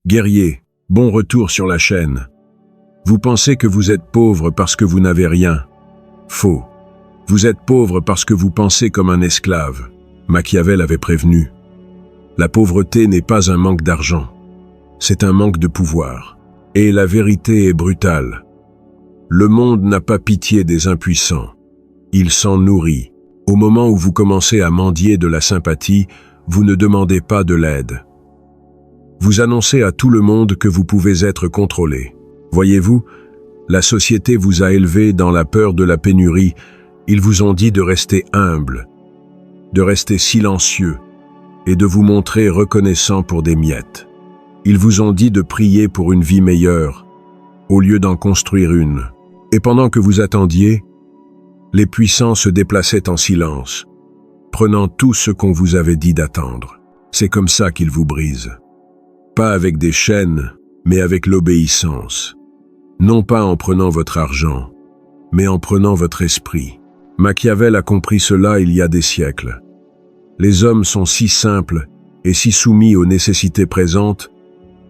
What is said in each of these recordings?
Guerrier, bon retour sur la chaîne. Vous pensez que vous êtes pauvre parce que vous n'avez rien. Faux. Vous êtes pauvre parce que vous pensez comme un esclave. Machiavel avait prévenu. La pauvreté n'est pas un manque d'argent. C'est un manque de pouvoir. Et la vérité est brutale. Le monde n'a pas pitié des impuissants. Il s'en nourrit. Au moment où vous commencez à mendier de la sympathie, vous ne demandez pas de l'aide. Vous annoncez à tout le monde que vous pouvez être contrôlé. Voyez-vous, la société vous a élevé dans la peur de la pénurie. Ils vous ont dit de rester humble, de rester silencieux et de vous montrer reconnaissant pour des miettes. Ils vous ont dit de prier pour une vie meilleure, au lieu d'en construire une. Et pendant que vous attendiez, les puissants se déplaçaient en silence, prenant tout ce qu'on vous avait dit d'attendre. C'est comme ça qu'ils vous brisent. Pas avec des chaînes, mais avec l'obéissance. Non pas en prenant votre argent, mais en prenant votre esprit. Machiavel a compris cela il y a des siècles. Les hommes sont si simples et si soumis aux nécessités présentes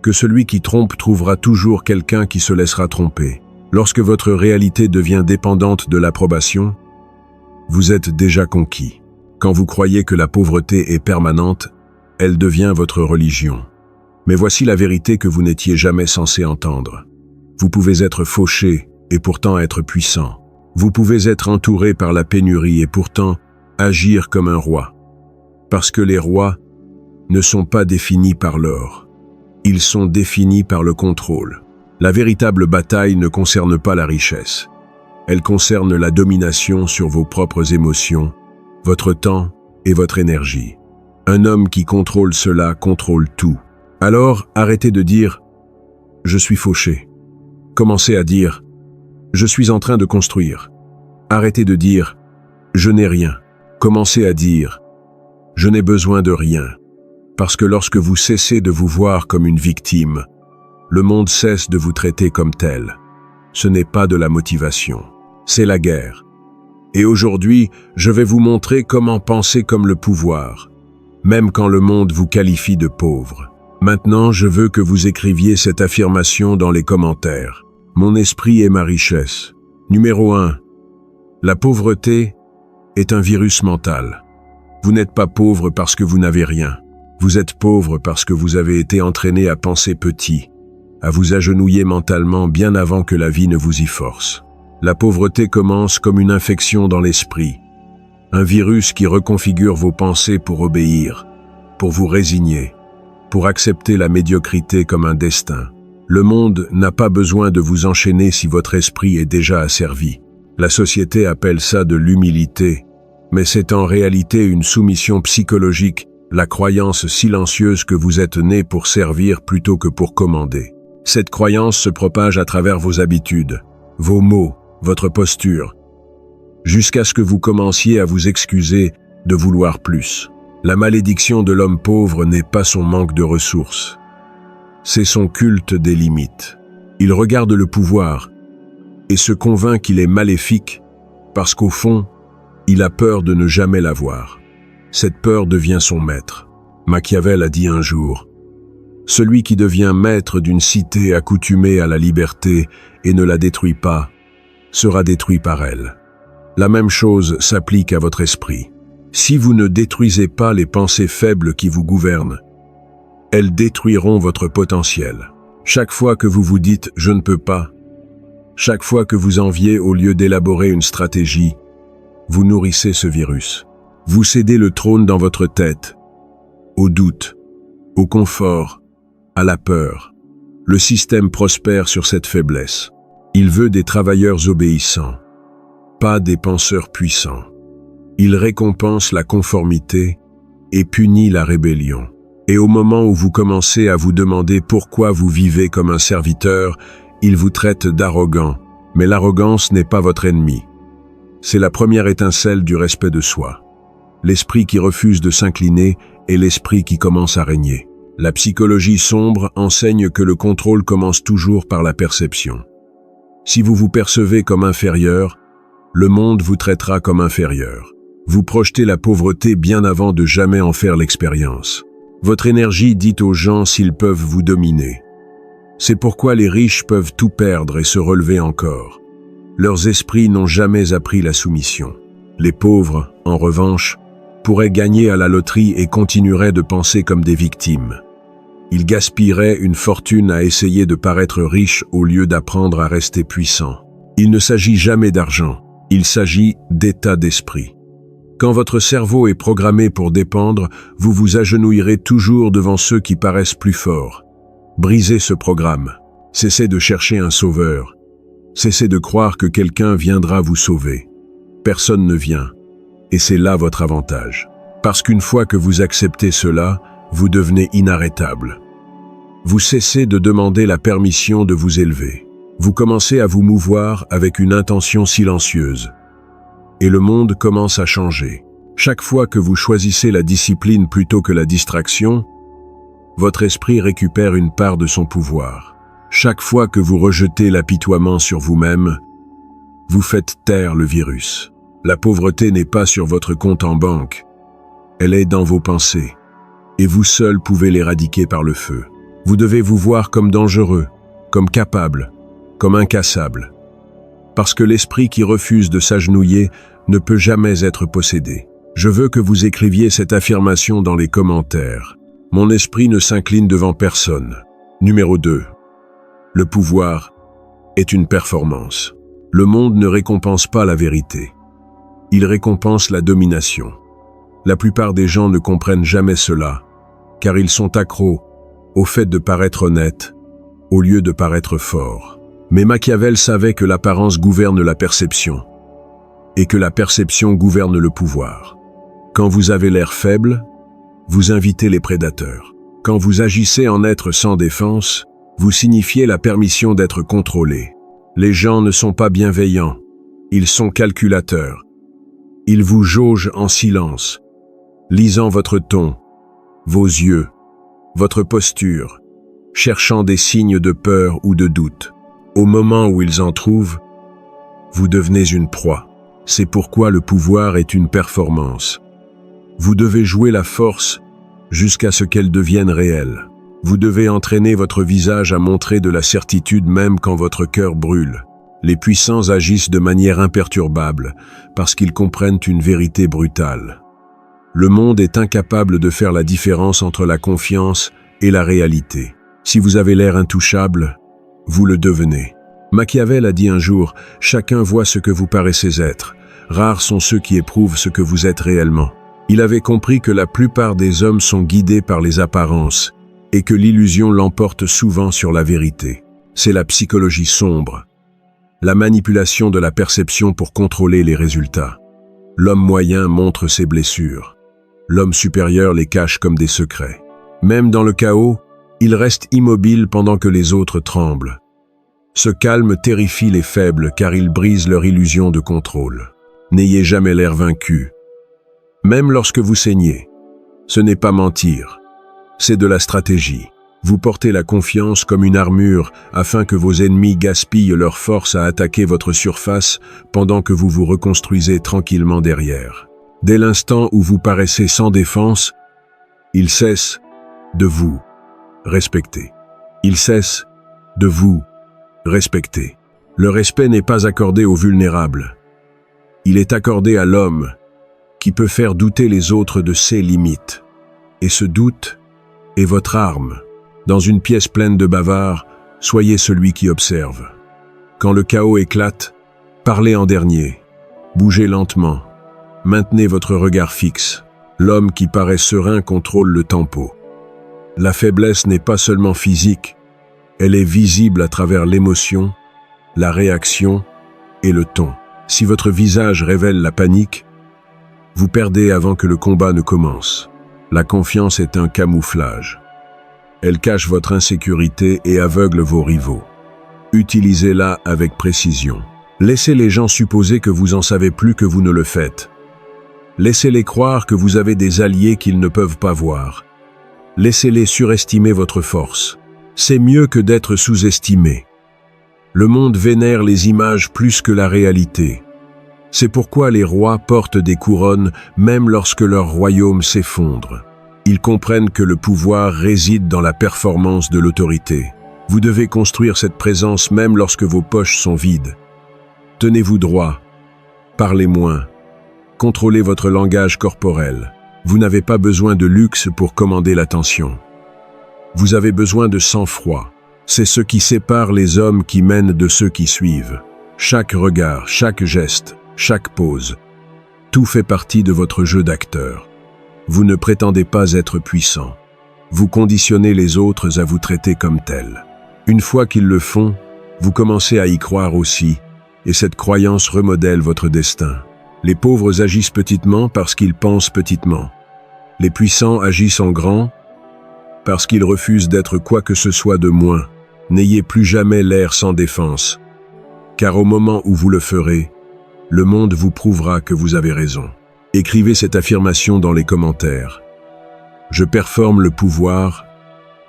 que celui qui trompe trouvera toujours quelqu'un qui se laissera tromper. Lorsque votre réalité devient dépendante de l'approbation, vous êtes déjà conquis. Quand vous croyez que la pauvreté est permanente, elle devient votre religion. Mais voici la vérité que vous n'étiez jamais censé entendre. Vous pouvez être fauché et pourtant être puissant. Vous pouvez être entouré par la pénurie et pourtant agir comme un roi. Parce que les rois ne sont pas définis par l'or. Ils sont définis par le contrôle. La véritable bataille ne concerne pas la richesse. Elle concerne la domination sur vos propres émotions, votre temps et votre énergie. Un homme qui contrôle cela contrôle tout. Alors, arrêtez de dire « je suis fauché ». Commencez à dire « je suis en train de construire ». Arrêtez de dire « je n'ai rien ». Commencez à dire « je n'ai besoin de rien ». Parce que lorsque vous cessez de vous voir comme une victime, le monde cesse de vous traiter comme tel. Ce n'est pas de la motivation, c'est la guerre. Et aujourd'hui, je vais vous montrer comment penser comme le pouvoir, même quand le monde vous qualifie de pauvre. Maintenant, je veux que vous écriviez cette affirmation dans les commentaires. Mon esprit est ma richesse. Numéro 1. La pauvreté est un virus mental. Vous n'êtes pas pauvre parce que vous n'avez rien. Vous êtes pauvre parce que vous avez été entraîné à penser petit, à vous agenouiller mentalement bien avant que la vie ne vous y force. La pauvreté commence comme une infection dans l'esprit. Un virus qui reconfigure vos pensées pour obéir, pour vous résigner, pour accepter la médiocrité comme un destin. Le monde n'a pas besoin de vous enchaîner si votre esprit est déjà asservi. La société appelle ça de l'humilité, mais c'est en réalité une soumission psychologique, la croyance silencieuse que vous êtes né pour servir plutôt que pour commander. Cette croyance se propage à travers vos habitudes, vos mots, votre posture, jusqu'à ce que vous commenciez à vous excuser de vouloir plus. La malédiction de l'homme pauvre n'est pas son manque de ressources, c'est son culte des limites. Il regarde le pouvoir et se convainc qu'il est maléfique parce qu'au fond, il a peur de ne jamais l'avoir. Cette peur devient son maître. Machiavel a dit un jour « Celui qui devient maître d'une cité accoutumée à la liberté et ne la détruit pas, sera détruit par elle. » La même chose s'applique à votre esprit. Si vous ne détruisez pas les pensées faibles qui vous gouvernent, elles détruiront votre potentiel. Chaque fois que vous vous dites « je ne peux pas », chaque fois que vous enviez au lieu d'élaborer une stratégie, vous nourrissez ce virus. Vous cédez le trône dans votre tête, au doute, au confort, à la peur. Le système prospère sur cette faiblesse. Il veut des travailleurs obéissants, pas des penseurs puissants. Il récompense la conformité et punit la rébellion. Et au moment où vous commencez à vous demander pourquoi vous vivez comme un serviteur, il vous traite d'arrogant. Mais l'arrogance n'est pas votre ennemi. C'est la première étincelle du respect de soi. L'esprit qui refuse de s'incliner est l'esprit qui commence à régner. La psychologie sombre enseigne que le contrôle commence toujours par la perception. Si vous vous percevez comme inférieur, le monde vous traitera comme inférieur. Vous projetez la pauvreté bien avant de jamais en faire l'expérience. Votre énergie dit aux gens s'ils peuvent vous dominer. C'est pourquoi les riches peuvent tout perdre et se relever encore. Leurs esprits n'ont jamais appris la soumission. Les pauvres, en revanche, pourraient gagner à la loterie et continueraient de penser comme des victimes. Ils gaspilleraient une fortune à essayer de paraître riches au lieu d'apprendre à rester puissants. Il ne s'agit jamais d'argent, il s'agit d'état d'esprit. Quand votre cerveau est programmé pour dépendre, vous vous agenouillerez toujours devant ceux qui paraissent plus forts. Brisez ce programme. Cessez de chercher un sauveur. Cessez de croire que quelqu'un viendra vous sauver. Personne ne vient. Et c'est là votre avantage. Parce qu'une fois que vous acceptez cela, vous devenez inarrêtable. Vous cessez de demander la permission de vous élever. Vous commencez à vous mouvoir avec une intention silencieuse. Et le monde commence à changer. Chaque fois que vous choisissez la discipline plutôt que la distraction, votre esprit récupère une part de son pouvoir. Chaque fois que vous rejetez l'apitoiement sur vous-même, vous faites taire le virus. La pauvreté n'est pas sur votre compte en banque. Elle est dans vos pensées. Et vous seul pouvez l'éradiquer par le feu. Vous devez vous voir comme dangereux, comme capable, comme incassable. Parce que l'esprit qui refuse de s'agenouiller ne peut jamais être possédé. Je veux que vous écriviez cette affirmation dans les commentaires. Mon esprit ne s'incline devant personne. Numéro 2. Le pouvoir est une performance. Le monde ne récompense pas la vérité. Il récompense la domination. La plupart des gens ne comprennent jamais cela, car ils sont accros au fait de paraître honnête, au lieu de paraître fort. Mais Machiavel savait que l'apparence gouverne la perception, et que la perception gouverne le pouvoir. Quand vous avez l'air faible, vous invitez les prédateurs. Quand vous agissez en être sans défense, vous signifiez la permission d'être contrôlé. Les gens ne sont pas bienveillants, ils sont calculateurs. Ils vous jaugent en silence, lisant votre ton, vos yeux, votre posture, cherchant des signes de peur ou de doute. Au moment où ils en trouvent, vous devenez une proie. C'est pourquoi le pouvoir est une performance. Vous devez jouer la force jusqu'à ce qu'elle devienne réelle. Vous devez entraîner votre visage à montrer de la certitude même quand votre cœur brûle. Les puissants agissent de manière imperturbable parce qu'ils comprennent une vérité brutale. Le monde est incapable de faire la différence entre la confiance et la réalité. Si vous avez l'air intouchable, vous le devenez. Machiavel a dit un jour, « Chacun voit ce que vous paraissez être. Rares sont ceux qui éprouvent ce que vous êtes réellement. » Il avait compris que la plupart des hommes sont guidés par les apparences et que l'illusion l'emporte souvent sur la vérité. C'est la psychologie sombre, la manipulation de la perception pour contrôler les résultats. L'homme moyen montre ses blessures. L'homme supérieur les cache comme des secrets. Même dans le chaos, il reste immobile pendant que les autres tremblent. Ce calme terrifie les faibles car il brise leur illusion de contrôle. N'ayez jamais l'air vaincu. Même lorsque vous saignez, ce n'est pas mentir, c'est de la stratégie. Vous portez la confiance comme une armure afin que vos ennemis gaspillent leur force à attaquer votre surface pendant que vous vous reconstruisez tranquillement derrière. Dès l'instant où vous paraissez sans défense, ils cessent de vous respecter. Ils cessent de vous respecter. Le respect n'est pas accordé aux vulnérables. Il est accordé à l'homme qui peut faire douter les autres de ses limites. Et ce doute est votre arme. Dans une pièce pleine de bavards, soyez celui qui observe. Quand le chaos éclate, parlez en dernier. Bougez lentement. Maintenez votre regard fixe. L'homme qui paraît serein contrôle le tempo. La faiblesse n'est pas seulement physique, elle est visible à travers l'émotion, la réaction et le ton. Si votre visage révèle la panique, vous perdez avant que le combat ne commence. La confiance est un camouflage. Elle cache votre insécurité et aveugle vos rivaux. Utilisez-la avec précision. Laissez les gens supposer que vous en savez plus que vous ne le faites. Laissez-les croire que vous avez des alliés qu'ils ne peuvent pas voir. Laissez-les surestimer votre force. C'est mieux que d'être sous-estimé. Le monde vénère les images plus que la réalité. C'est pourquoi les rois portent des couronnes même lorsque leur royaume s'effondre. Ils comprennent que le pouvoir réside dans la performance de l'autorité. Vous devez construire cette présence même lorsque vos poches sont vides. Tenez-vous droit. Parlez moins. Contrôlez votre langage corporel. Vous n'avez pas besoin de luxe pour commander l'attention. Vous avez besoin de sang-froid. C'est ce qui sépare les hommes qui mènent de ceux qui suivent. Chaque regard, chaque geste, chaque pose. Tout fait partie de votre jeu d'acteur. Vous ne prétendez pas être puissant. Vous conditionnez les autres à vous traiter comme tels. Une fois qu'ils le font, vous commencez à y croire aussi, et cette croyance remodèle votre destin. Les pauvres agissent petitement parce qu'ils pensent petitement. Les puissants agissent en grand parce qu'ils refusent d'être quoi que ce soit de moins. N'ayez plus jamais l'air sans défense, car au moment où vous le ferez, le monde vous prouvera que vous avez raison. Écrivez cette affirmation dans les commentaires. Je performe le pouvoir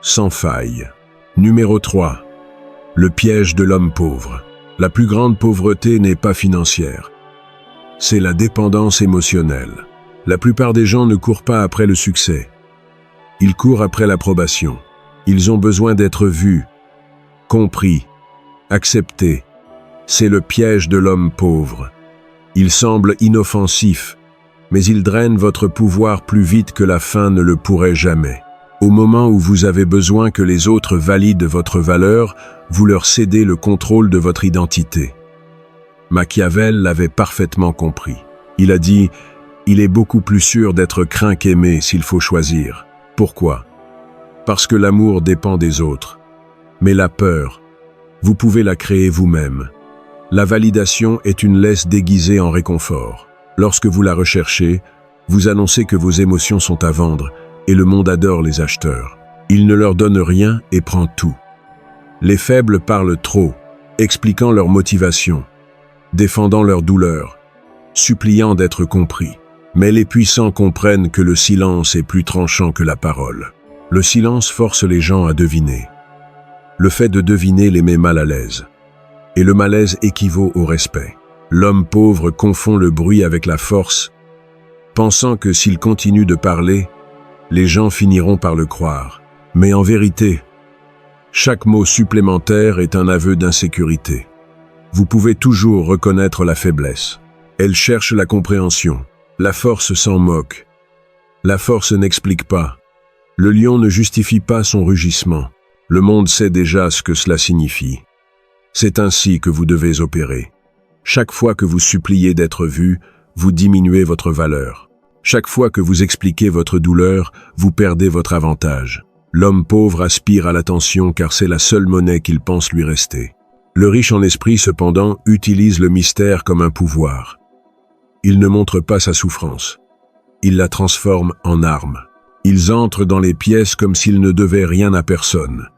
sans faille. Numéro 3. Le piège de l'homme pauvre. La plus grande pauvreté n'est pas financière. C'est la dépendance émotionnelle. La plupart des gens ne courent pas après le succès. Ils courent après l'approbation. Ils ont besoin d'être vus, compris, acceptés. C'est le piège de l'homme pauvre. Il semble inoffensif, mais il draine votre pouvoir plus vite que la faim ne le pourrait jamais. Au moment où vous avez besoin que les autres valident votre valeur, vous leur cédez le contrôle de votre identité. Machiavel l'avait parfaitement compris. Il a dit « Il est beaucoup plus sûr d'être craint qu'aimé s'il faut choisir. » Pourquoi? Parce que l'amour dépend des autres. Mais la peur, vous pouvez la créer vous-même. La validation est une laisse déguisée en réconfort. Lorsque vous la recherchez, vous annoncez que vos émotions sont à vendre et le monde adore les acheteurs. Il ne leur donne rien et prend tout. Les faibles parlent trop, expliquant leur motivation, défendant leur douleur, suppliant d'être compris. Mais les puissants comprennent que le silence est plus tranchant que la parole. Le silence force les gens à deviner. Le fait de deviner les met mal à l'aise. Et le malaise équivaut au respect. L'homme pauvre confond le bruit avec la force, pensant que s'il continue de parler, les gens finiront par le croire. Mais en vérité, chaque mot supplémentaire est un aveu d'insécurité. Vous pouvez toujours reconnaître la faiblesse. Elle cherche la compréhension. La force s'en moque. La force n'explique pas. Le lion ne justifie pas son rugissement. Le monde sait déjà ce que cela signifie. C'est ainsi que vous devez opérer. Chaque fois que vous suppliez d'être vu, vous diminuez votre valeur. Chaque fois que vous expliquez votre douleur, vous perdez votre avantage. L'homme pauvre aspire à l'attention car c'est la seule monnaie qu'il pense lui rester. Le riche en esprit, cependant, utilise le mystère comme un pouvoir. Il ne montre pas sa souffrance. Il la transforme en arme. Ils entrent dans les pièces comme s'ils ne devaient rien à personne.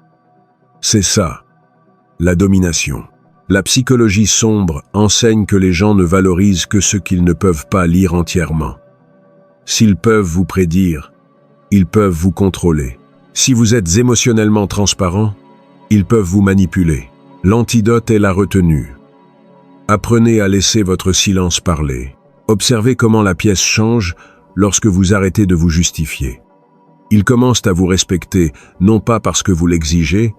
C'est ça, la domination. La psychologie sombre enseigne que les gens ne valorisent que ce qu'ils ne peuvent pas lire entièrement. S'ils peuvent vous prédire, ils peuvent vous contrôler. Si vous êtes émotionnellement transparent, ils peuvent vous manipuler. L'antidote est la retenue. Apprenez à laisser votre silence parler. Observez comment la pièce change lorsque vous arrêtez de vous justifier. Ils commencent à vous respecter, non pas parce que vous l'exigez,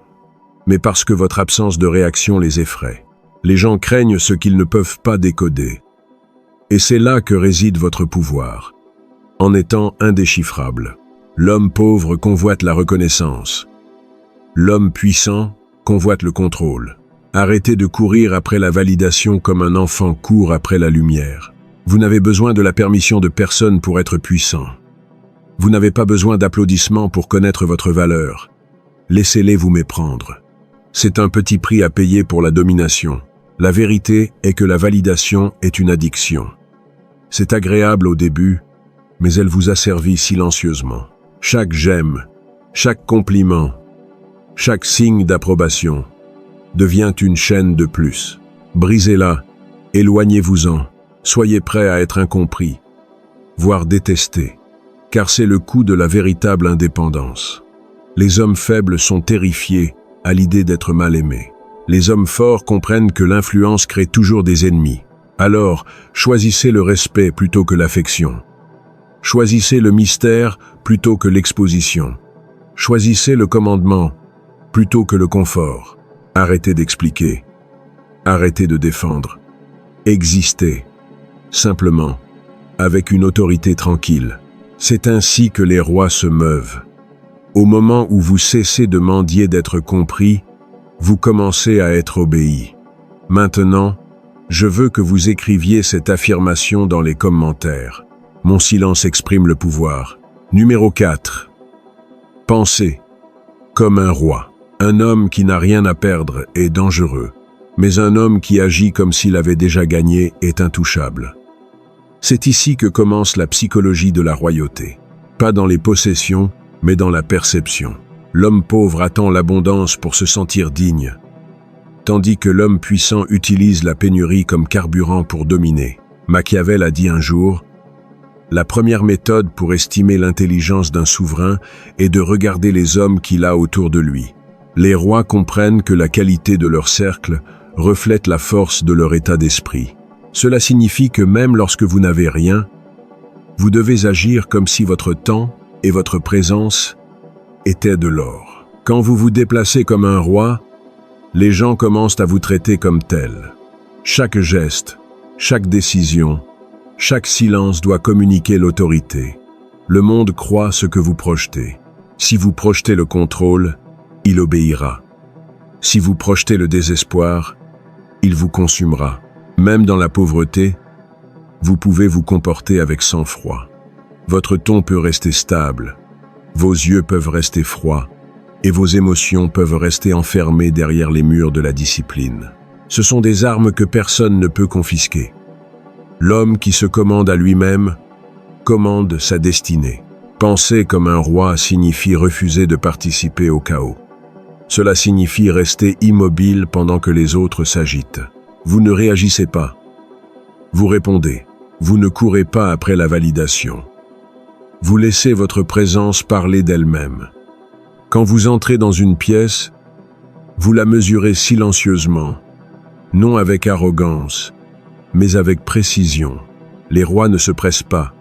mais parce que votre absence de réaction les effraie. Les gens craignent ce qu'ils ne peuvent pas décoder. Et c'est là que réside votre pouvoir. En étant indéchiffrable, l'homme pauvre convoite la reconnaissance. L'homme puissant convoite le contrôle. Arrêtez de courir après la validation comme un enfant court après la lumière. Vous n'avez besoin de la permission de personne pour être puissant. Vous n'avez pas besoin d'applaudissements pour connaître votre valeur. Laissez-les vous méprendre. C'est un petit prix à payer pour la domination. La vérité est que la validation est une addiction. C'est agréable au début, mais elle vous asservit silencieusement. Chaque j'aime, chaque compliment, chaque signe d'approbation devient une chaîne de plus. Brisez-la, éloignez-vous-en, soyez prêt à être incompris, voire détesté, car c'est le coût de la véritable indépendance. Les hommes faibles sont terrifiés à l'idée d'être mal aimés. Les hommes forts comprennent que l'influence crée toujours des ennemis. Alors, choisissez le respect plutôt que l'affection. Choisissez le mystère plutôt que l'exposition. Choisissez le commandement plutôt que le confort. Arrêtez d'expliquer. Arrêtez de défendre. Existez, simplement, avec une autorité tranquille. C'est ainsi que les rois se meuvent. Au moment où vous cessez de mendier d'être compris, vous commencez à être obéi. Maintenant, je veux que vous écriviez cette affirmation dans les commentaires. Mon silence exprime le pouvoir. Numéro 4. Pensez comme un roi. Un homme qui n'a rien à perdre est dangereux, mais un homme qui agit comme s'il avait déjà gagné est intouchable. C'est ici que commence la psychologie de la royauté. Pas dans les possessions, mais dans la perception. L'homme pauvre attend l'abondance pour se sentir digne, tandis que l'homme puissant utilise la pénurie comme carburant pour dominer. Machiavel a dit un jour, « La première méthode pour estimer l'intelligence d'un souverain est de regarder les hommes qu'il a autour de lui. Les rois comprennent que la qualité de leur cercle reflète la force de leur état d'esprit. Cela signifie que même lorsque vous n'avez rien, vous devez agir comme si votre temps et votre présence étaient de l'or. Quand vous vous déplacez comme un roi, les gens commencent à vous traiter comme tel. Chaque geste, chaque décision, chaque silence doit communiquer l'autorité. Le monde croit ce que vous projetez. Si vous projetez le contrôle, il obéira. Si vous projetez le désespoir, il vous consumera. Même dans la pauvreté, vous pouvez vous comporter avec sang-froid. Votre ton peut rester stable, vos yeux peuvent rester froids, et vos émotions peuvent rester enfermées derrière les murs de la discipline. Ce sont des armes que personne ne peut confisquer. L'homme qui se commande à lui-même commande sa destinée. Penser comme un roi signifie refuser de participer au chaos. Cela signifie rester immobile pendant que les autres s'agitent. Vous ne réagissez pas. Vous répondez. Vous ne courez pas après la validation. Vous laissez votre présence parler d'elle-même. Quand vous entrez dans une pièce, vous la mesurez silencieusement, non avec arrogance, mais avec précision. Les rois ne se pressent pas,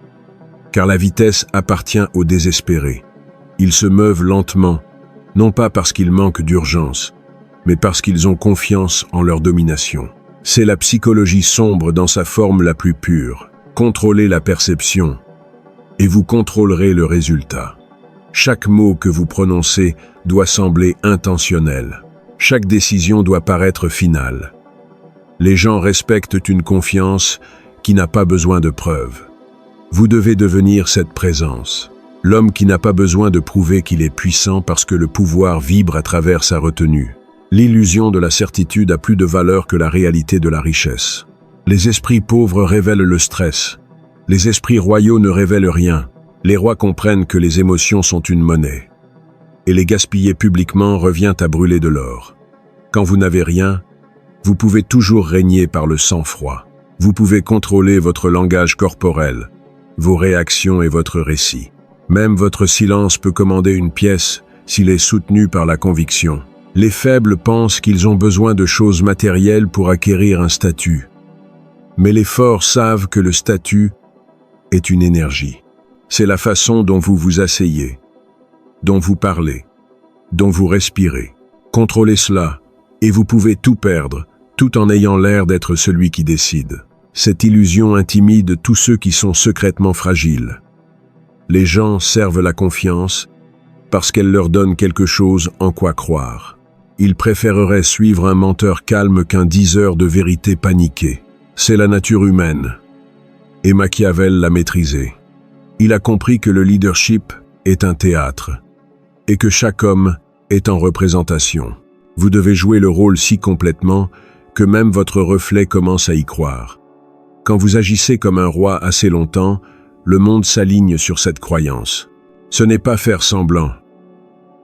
car la vitesse appartient aux désespérés. Ils se meuvent lentement, non pas parce qu'ils manquent d'urgence, mais parce qu'ils ont confiance en leur domination. C'est la psychologie sombre dans sa forme la plus pure. Contrôlez la perception, et vous contrôlerez le résultat. Chaque mot que vous prononcez doit sembler intentionnel. Chaque décision doit paraître finale. Les gens respectent une confiance qui n'a pas besoin de preuves. Vous devez devenir cette présence. L'homme qui n'a pas besoin de prouver qu'il est puissant parce que le pouvoir vibre à travers sa retenue. L'illusion de la certitude a plus de valeur que la réalité de la richesse. Les esprits pauvres révèlent le stress. Les esprits royaux ne révèlent rien. Les rois comprennent que les émotions sont une monnaie. Et les gaspiller publiquement revient à brûler de l'or. Quand vous n'avez rien, vous pouvez toujours régner par le sang-froid. Vous pouvez contrôler votre langage corporel, vos réactions et votre récit. Même votre silence peut commander une pièce s'il est soutenu par la conviction. Les faibles pensent qu'ils ont besoin de choses matérielles pour acquérir un statut. Mais les forts savent que le statut est une énergie. C'est la façon dont vous vous asseyez, dont vous parlez, dont vous respirez. Contrôlez cela, et vous pouvez tout perdre, tout en ayant l'air d'être celui qui décide. Cette illusion intimide tous ceux qui sont secrètement fragiles. Les gens servent la confiance parce qu'elle leur donne quelque chose en quoi croire. Ils préféreraient suivre un menteur calme qu'un diseur de vérité paniqué. C'est la nature humaine. Et Machiavel l'a maîtrisé. Il a compris que le leadership est un théâtre et que chaque homme est en représentation. Vous devez jouer le rôle si complètement que même votre reflet commence à y croire. Quand vous agissez comme un roi assez longtemps, le monde s'aligne sur cette croyance. Ce n'est pas faire semblant.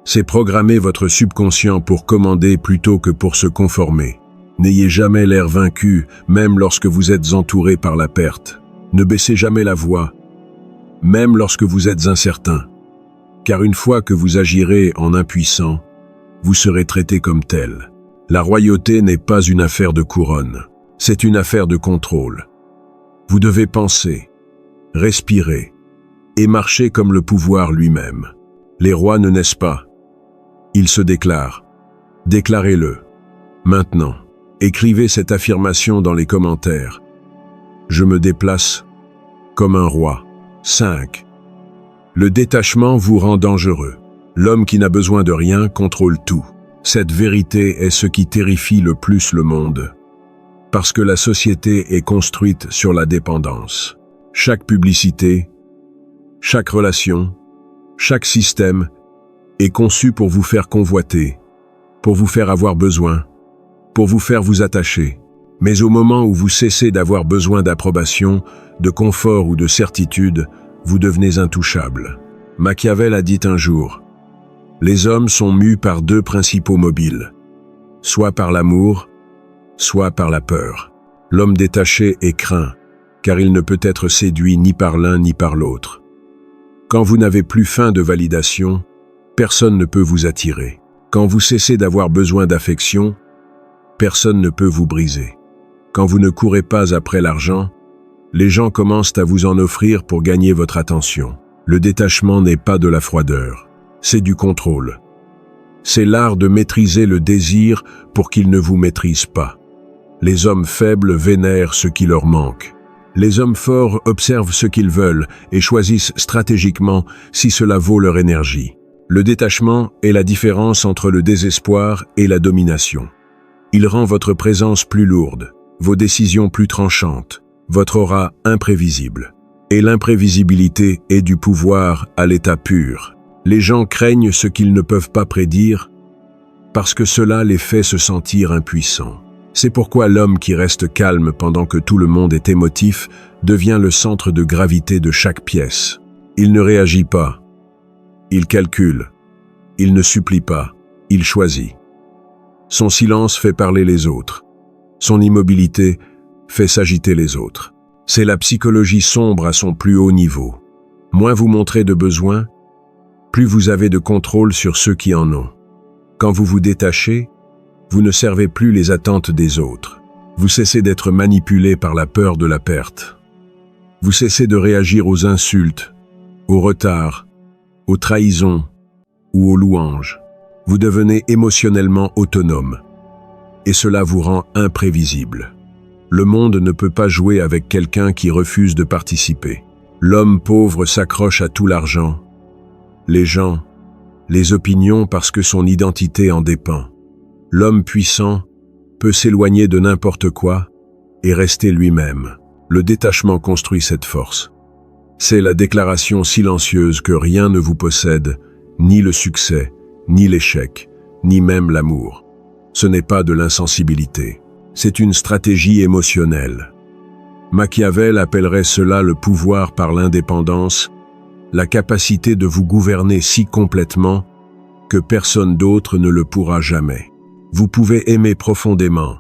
C'est programmer votre subconscient pour commander plutôt que pour se conformer. N'ayez jamais l'air vaincu, même lorsque vous êtes entouré par la perte. Ne baissez jamais la voix, même lorsque vous êtes incertain. Car une fois que vous agirez en impuissant, vous serez traité comme tel. La royauté n'est pas une affaire de couronne, c'est une affaire de contrôle. Vous devez penser, respirer et marcher comme le pouvoir lui-même. Les rois ne naissent pas, ils se déclarent. Déclarez-le. Maintenant, écrivez cette affirmation dans les commentaires. Je me déplace comme un roi. 5. Le détachement vous rend dangereux. L'homme qui n'a besoin de rien contrôle tout. Cette vérité est ce qui terrifie le plus le monde. Parce que la société est construite sur la dépendance. Chaque publicité, chaque relation, chaque système est conçu pour vous faire convoiter, pour vous faire avoir besoin, pour vous faire vous attacher. Mais au moment où vous cessez d'avoir besoin d'approbation, de confort ou de certitude, vous devenez intouchable. Machiavel a dit un jour, « Les hommes sont mus par deux principaux mobiles, soit par l'amour, soit par la peur. L'homme détaché est craint, car il ne peut être séduit ni par l'un ni par l'autre. Quand vous n'avez plus faim de validation, personne ne peut vous attirer. Quand vous cessez d'avoir besoin d'affection, personne ne peut vous briser. Quand vous ne courez pas après l'argent, les gens commencent à vous en offrir pour gagner votre attention. Le détachement n'est pas de la froideur, c'est du contrôle. C'est l'art de maîtriser le désir pour qu'il ne vous maîtrise pas. Les hommes faibles vénèrent ce qui leur manque. Les hommes forts observent ce qu'ils veulent et choisissent stratégiquement si cela vaut leur énergie. Le détachement est la différence entre le désespoir et la domination. Il rend votre présence plus lourde, vos décisions plus tranchantes, votre aura imprévisible. Et l'imprévisibilité est du pouvoir à l'état pur. Les gens craignent ce qu'ils ne peuvent pas prédire parce que cela les fait se sentir impuissants. C'est pourquoi l'homme qui reste calme pendant que tout le monde est émotif devient le centre de gravité de chaque pièce. Il ne réagit pas, il calcule, il ne supplie pas, il choisit. Son silence fait parler les autres, son immobilité fait s'agiter les autres. C'est la psychologie sombre à son plus haut niveau. Moins vous montrez de besoin, plus vous avez de contrôle sur ceux qui en ont. Quand vous vous détachez, vous ne servez plus les attentes des autres. Vous cessez d'être manipulé par la peur de la perte. Vous cessez de réagir aux insultes, aux retards, aux trahisons ou aux louanges. Vous devenez émotionnellement autonome. Et cela vous rend imprévisible. Le monde ne peut pas jouer avec quelqu'un qui refuse de participer. L'homme pauvre s'accroche à tout l'argent, les gens, les opinions parce que son identité en dépend. L'homme puissant peut s'éloigner de n'importe quoi et rester lui-même. Le détachement construit cette force. C'est la déclaration silencieuse que rien ne vous possède, ni le succès, ni l'échec, ni même l'amour. Ce n'est pas de l'insensibilité, c'est une stratégie émotionnelle. Machiavel appellerait cela le pouvoir par l'indépendance, la capacité de vous gouverner si complètement que personne d'autre ne le pourra jamais. Vous pouvez aimer profondément,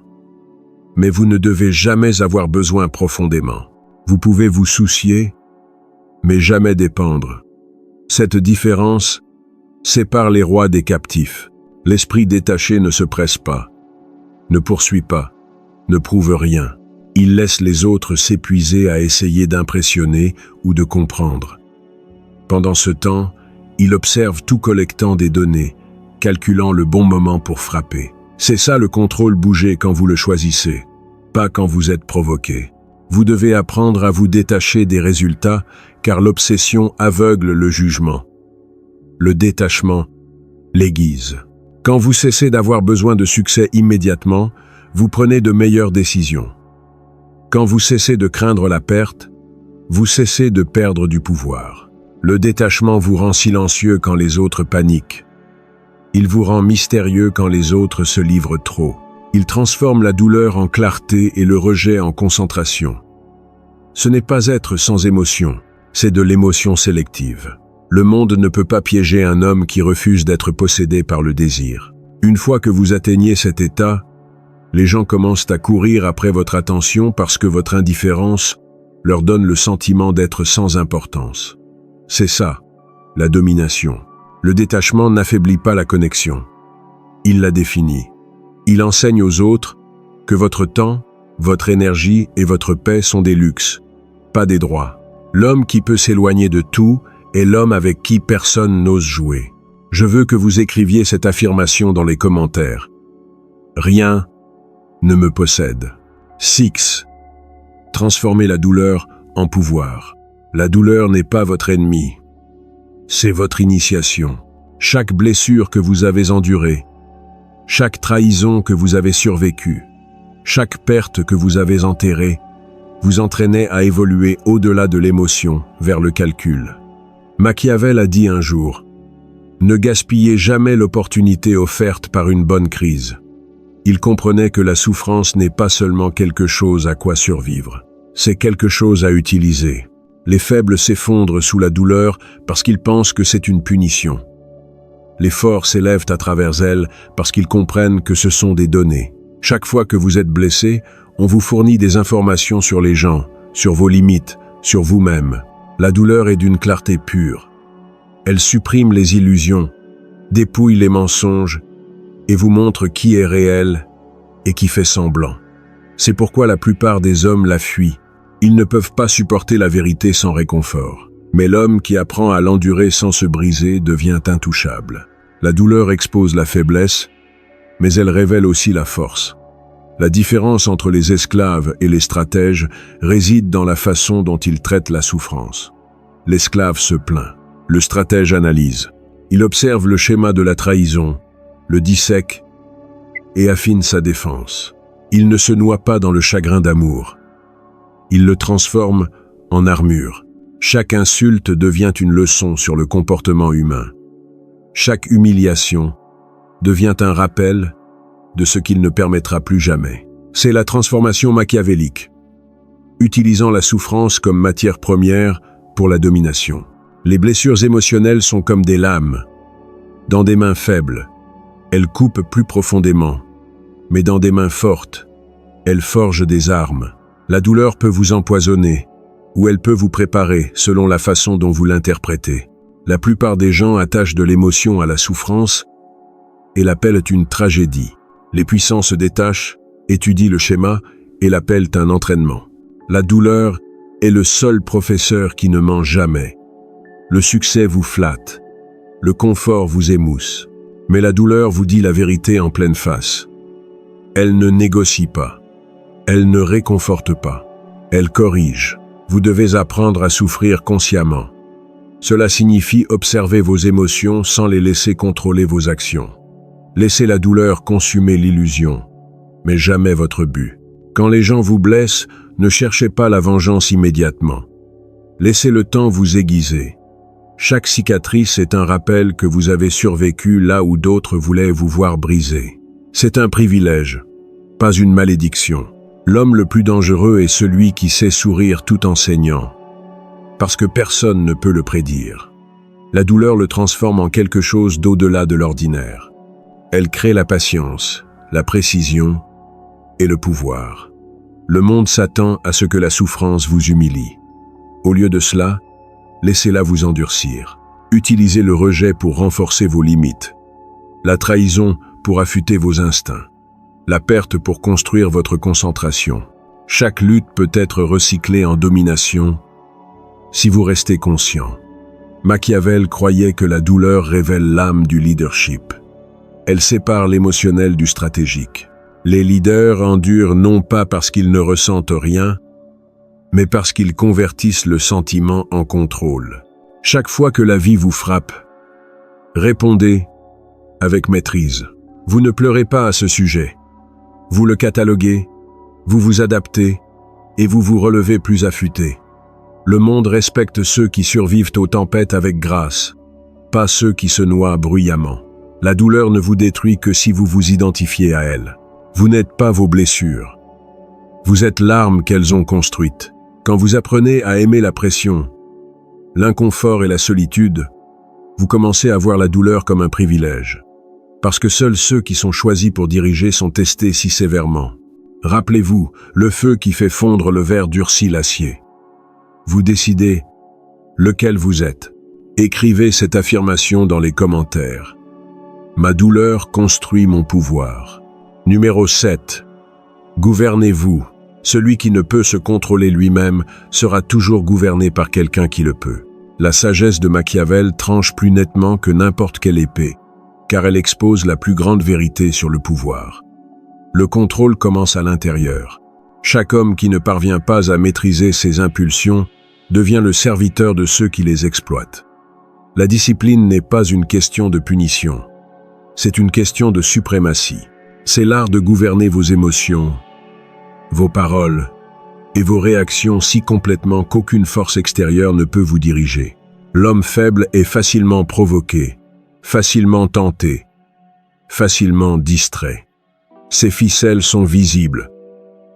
mais vous ne devez jamais avoir besoin profondément. Vous pouvez vous soucier, mais jamais dépendre. Cette différence sépare les rois des captifs. L'esprit détaché ne se presse pas, ne poursuit pas, ne prouve rien. Il laisse les autres s'épuiser à essayer d'impressionner ou de comprendre. Pendant ce temps, il observe tout collectant des données, calculant le bon moment pour frapper. C'est ça le contrôle bouger quand vous le choisissez, pas quand vous êtes provoqué. Vous devez apprendre à vous détacher des résultats, car l'obsession aveugle le jugement. Le détachement l'aiguise. Quand vous cessez d'avoir besoin de succès immédiatement, vous prenez de meilleures décisions. Quand vous cessez de craindre la perte, vous cessez de perdre du pouvoir. Le détachement vous rend silencieux quand les autres paniquent. Il vous rend mystérieux quand les autres se livrent trop. Il transforme la douleur en clarté et le rejet en concentration. Ce n'est pas être sans émotion, c'est de l'émotion sélective. Le monde ne peut pas piéger un homme qui refuse d'être possédé par le désir. Une fois que vous atteignez cet état, les gens commencent à courir après votre attention parce que votre indifférence leur donne le sentiment d'être sans importance. C'est ça, la domination. Le détachement n'affaiblit pas la connexion. Il la définit. Il enseigne aux autres que votre temps, votre énergie et votre paix sont des luxes, pas des droits. L'homme qui peut s'éloigner de tout est l'homme avec qui personne n'ose jouer. Je veux que vous écriviez cette affirmation dans les commentaires. Rien ne me possède. 6. Transformez la douleur en pouvoir. La douleur n'est pas votre ennemi. C'est votre initiation. Chaque blessure que vous avez endurée, chaque trahison que vous avez survécue, chaque perte que vous avez enterrée, vous entraînait à évoluer au-delà de l'émotion, vers le calcul. Machiavel a dit un jour, « Ne gaspillez jamais l'opportunité offerte par une bonne crise. » Il comprenait que la souffrance n'est pas seulement quelque chose à quoi survivre, c'est quelque chose à utiliser. Les faibles s'effondrent sous la douleur parce qu'ils pensent que c'est une punition. Les forts s'élèvent à travers elles parce qu'ils comprennent que ce sont des données. Chaque fois que vous êtes blessé, on vous fournit des informations sur les gens, sur vos limites, sur vous-même. La douleur est d'une clarté pure. Elle supprime les illusions, dépouille les mensonges et vous montre qui est réel et qui fait semblant. C'est pourquoi la plupart des hommes la fuient. Ils ne peuvent pas supporter la vérité sans réconfort. Mais l'homme qui apprend à l'endurer sans se briser devient intouchable. La douleur expose la faiblesse, mais elle révèle aussi la force. La différence entre les esclaves et les stratèges réside dans la façon dont ils traitent la souffrance. L'esclave se plaint, le stratège analyse. Il observe le schéma de la trahison, le dissèque et affine sa défense. Il ne se noie pas dans le chagrin d'amour. Il le transforme en armure. Chaque insulte devient une leçon sur le comportement humain. Chaque humiliation devient un rappel de ce qu'il ne permettra plus jamais. C'est la transformation machiavélique, utilisant la souffrance comme matière première pour la domination. Les blessures émotionnelles sont comme des lames. Dans des mains faibles, elles coupent plus profondément, mais dans des mains fortes, elles forgent des armes. La douleur peut vous empoisonner, ou elle peut vous préparer selon la façon dont vous l'interprétez. La plupart des gens attachent de l'émotion à la souffrance et l'appellent une tragédie. Les puissants se détachent, étudient le schéma et l'appellent un entraînement. La douleur est le seul professeur qui ne ment jamais. Le succès vous flatte, le confort vous émousse, mais la douleur vous dit la vérité en pleine face. Elle ne négocie pas, elle ne réconforte pas, elle corrige. Vous devez apprendre à souffrir consciemment. Cela signifie observer vos émotions sans les laisser contrôler vos actions. Laissez la douleur consumer l'illusion, mais jamais votre but. Quand les gens vous blessent, ne cherchez pas la vengeance immédiatement. Laissez le temps vous aiguiser. Chaque cicatrice est un rappel que vous avez survécu là où d'autres voulaient vous voir briser. C'est un privilège, pas une malédiction. L'homme le plus dangereux est celui qui sait sourire tout en saignant, parce que personne ne peut le prédire. La douleur le transforme en quelque chose d'au-delà de l'ordinaire. Elle crée la patience, la précision et le pouvoir. Le monde s'attend à ce que la souffrance vous humilie. Au lieu de cela, laissez-la vous endurcir. Utilisez le rejet pour renforcer vos limites, la trahison pour affûter vos instincts, la perte pour construire votre concentration. Chaque lutte peut être recyclée en domination si vous restez conscient. Machiavel croyait que la douleur révèle l'âme du leadership. Elle sépare l'émotionnel du stratégique. Les leaders endurent non pas parce qu'ils ne ressentent rien, mais parce qu'ils convertissent le sentiment en contrôle. Chaque fois que la vie vous frappe, répondez avec maîtrise. Vous ne pleurez pas à ce sujet. Vous le cataloguez, vous vous adaptez et vous vous relevez plus affûté. Le monde respecte ceux qui survivent aux tempêtes avec grâce, pas ceux qui se noient bruyamment. La douleur ne vous détruit que si vous vous identifiez à elle. Vous n'êtes pas vos blessures. Vous êtes l'arme qu'elles ont construite. Quand vous apprenez à aimer la pression, l'inconfort et la solitude, vous commencez à voir la douleur comme un privilège. Parce que seuls ceux qui sont choisis pour diriger sont testés si sévèrement. Rappelez-vous, le feu qui fait fondre le verre durcit l'acier. Vous décidez lequel vous êtes. Écrivez cette affirmation dans les commentaires. Ma douleur construit mon pouvoir. Numéro 7. Gouvernez-vous. Celui qui ne peut se contrôler lui-même sera toujours gouverné par quelqu'un qui le peut. La sagesse de Machiavel tranche plus nettement que n'importe quelle épée, car elle expose la plus grande vérité sur le pouvoir. Le contrôle commence à l'intérieur. Chaque homme qui ne parvient pas à maîtriser ses impulsions devient le serviteur de ceux qui les exploitent. La discipline n'est pas une question de punition. C'est une question de suprématie. C'est l'art de gouverner vos émotions, vos paroles et vos réactions si complètement qu'aucune force extérieure ne peut vous diriger. L'homme faible est facilement provoqué, facilement tenté, facilement distrait. Ses ficelles sont visibles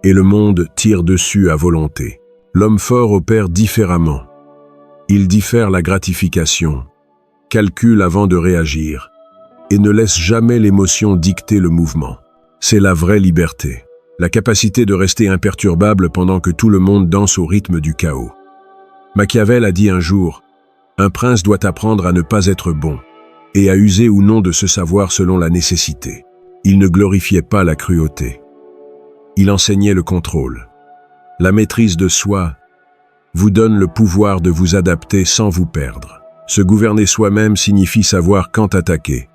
et le monde tire dessus à volonté. L'homme fort opère différemment. Il diffère la gratification, calcule avant de réagir et ne laisse jamais l'émotion dicter le mouvement. C'est la vraie liberté, la capacité de rester imperturbable pendant que tout le monde danse au rythme du chaos. Machiavel a dit un jour, « Un prince doit apprendre à ne pas être bon et à user ou non de ce savoir selon la nécessité. » Il ne glorifiait pas la cruauté. Il enseignait le contrôle. La maîtrise de soi vous donne le pouvoir de vous adapter sans vous perdre. Se gouverner soi-même signifie savoir quand attaquer,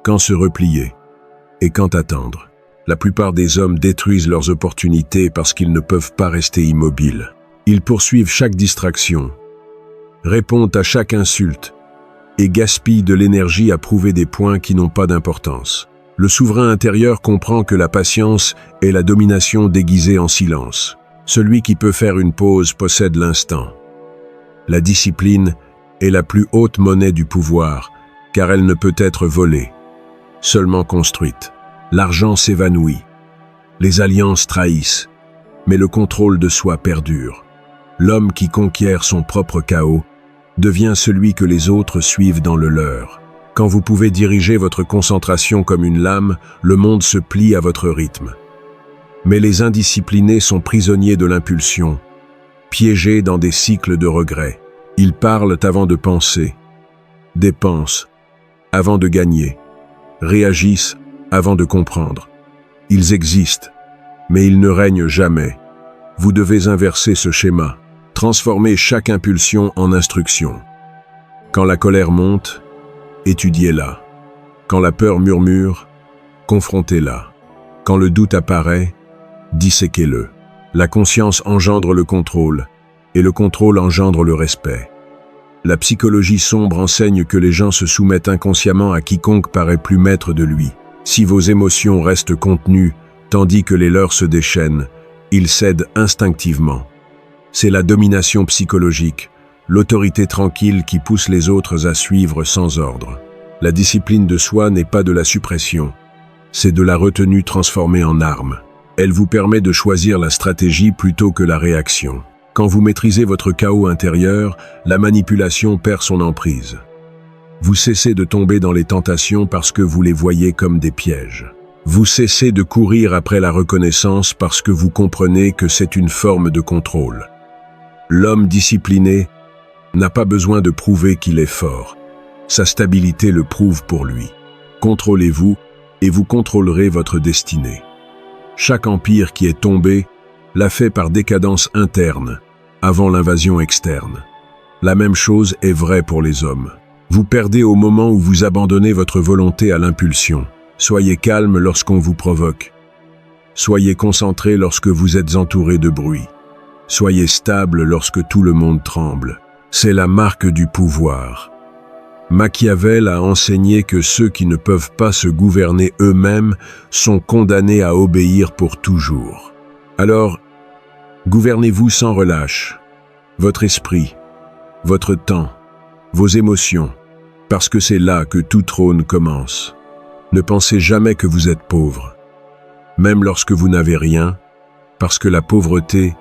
quand se replier et quand attendre. La plupart des hommes détruisent leurs opportunités parce qu'ils ne peuvent pas rester immobiles. Ils poursuivent chaque distraction, répondent à chaque insulte et gaspillent de l'énergie à prouver des points qui n'ont pas d'importance. Le souverain intérieur comprend que la patience est la domination déguisée en silence. Celui qui peut faire une pause possède l'instant. La discipline est la plus haute monnaie du pouvoir, car elle ne peut être volée, seulement construite. L'argent s'évanouit, les alliances trahissent, mais le contrôle de soi perdure. L'homme qui conquiert son propre chaos devient celui que les autres suivent dans le leur. Quand vous pouvez diriger votre concentration comme une lame, le monde se plie à votre rythme. Mais les indisciplinés sont prisonniers de l'impulsion, piégés dans des cycles de regrets. Ils parlent avant de penser, dépensent avant de gagner, réagissent avant de comprendre. Ils existent, mais ils ne règnent jamais. Vous devez inverser ce schéma, transformer chaque impulsion en instruction. Quand la colère monte, étudiez-la. Quand la peur murmure, confrontez-la. Quand le doute apparaît, disséquez-le. La conscience engendre le contrôle, et le contrôle engendre le respect. La psychologie sombre enseigne que les gens se soumettent inconsciemment à quiconque paraît plus maître de lui. Si vos émotions restent contenues, tandis que les leurs se déchaînent, ils cèdent instinctivement. C'est la domination psychologique, l'autorité tranquille qui pousse les autres à suivre sans ordre. La discipline de soi n'est pas de la suppression, c'est de la retenue transformée en arme. Elle vous permet de choisir la stratégie plutôt que la réaction. Quand vous maîtrisez votre chaos intérieur, la manipulation perd son emprise. Vous cessez de tomber dans les tentations parce que vous les voyez comme des pièges. Vous cessez de courir après la reconnaissance parce que vous comprenez que c'est une forme de contrôle. L'homme discipliné n'a pas besoin de prouver qu'il est fort. Sa stabilité le prouve pour lui. Contrôlez-vous et vous contrôlerez votre destinée. Chaque empire qui est tombé l'a fait par décadence interne, avant l'invasion externe. La même chose est vraie pour les hommes. Vous perdez au moment où vous abandonnez votre volonté à l'impulsion. Soyez calme lorsqu'on vous provoque. Soyez concentré lorsque vous êtes entouré de bruit. Soyez stable lorsque tout le monde tremble. C'est la marque du pouvoir. Machiavel a enseigné que ceux qui ne peuvent pas se gouverner eux-mêmes sont condamnés à obéir pour toujours. Alors, gouvernez-vous sans relâche, votre esprit, votre temps, vos émotions, parce que c'est là que tout trône commence. Ne pensez jamais que vous êtes pauvre, même lorsque vous n'avez rien, parce que la pauvreté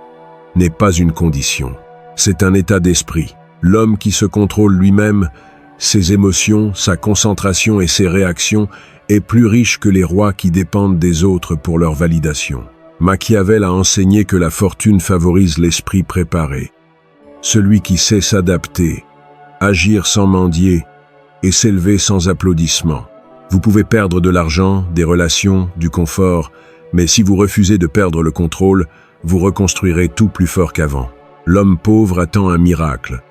n'est pas une condition. C'est un état d'esprit. L'homme qui se contrôle lui-même, ses émotions, sa concentration et ses réactions, est plus riche que les rois qui dépendent des autres pour leur validation. Machiavel a enseigné que la fortune favorise l'esprit préparé. Celui qui sait s'adapter, agir sans mendier et s'élever sans applaudissements. Vous pouvez perdre de l'argent, des relations, du confort, mais si vous refusez de perdre le contrôle, vous reconstruirez tout plus fort qu'avant. L'homme pauvre attend un miracle.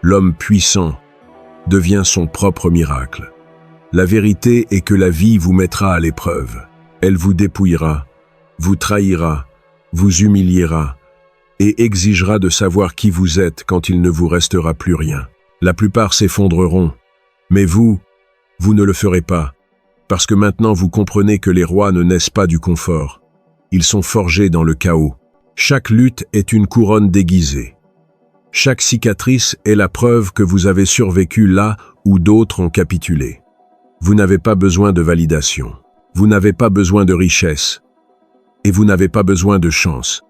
L'homme puissant devient son propre miracle. La vérité est que la vie vous mettra à l'épreuve. Elle vous dépouillera, vous trahira, vous humiliera et exigera de savoir qui vous êtes quand il ne vous restera plus rien. La plupart s'effondreront, mais vous ne le ferez pas, parce que maintenant vous comprenez que les rois ne naissent pas du confort. Ils sont forgés dans le chaos. Chaque lutte est une couronne déguisée. Chaque cicatrice est la preuve que vous avez survécu là où d'autres ont capitulé. Vous n'avez pas besoin de validation. Vous n'avez pas besoin de richesse. Et vous n'avez pas besoin de chance.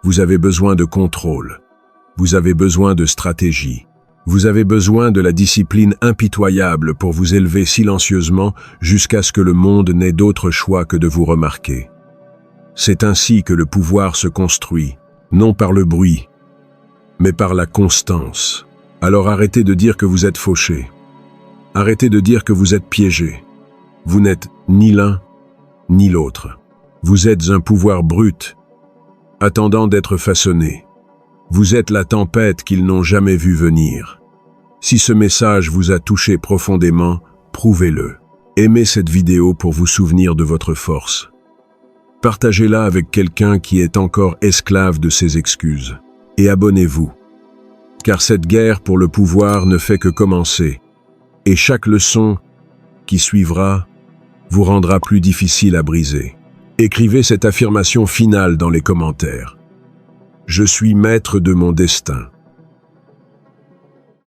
Vous avez besoin de contrôle. Vous avez besoin de stratégie. Vous avez besoin de la discipline impitoyable pour vous élever silencieusement jusqu'à ce que le monde n'ait d'autre choix que de vous remarquer. C'est ainsi que le pouvoir se construit, non par le bruit, mais par la constance. Alors arrêtez de dire que vous êtes fauché. Arrêtez de dire que vous êtes piégé. Vous n'êtes ni l'un, ni l'autre. Vous êtes un pouvoir brut, attendant d'être façonné. Vous êtes la tempête qu'ils n'ont jamais vue venir. Si ce message vous a touché profondément, prouvez-le. Aimez cette vidéo pour vous souvenir de votre force. Partagez-la avec quelqu'un qui est encore esclave de ses excuses. Et abonnez-vous. Car cette guerre pour le pouvoir ne fait que commencer. Et chaque leçon qui suivra vous rendra plus difficile à briser. Écrivez cette affirmation finale dans les commentaires. Je suis maître de mon destin.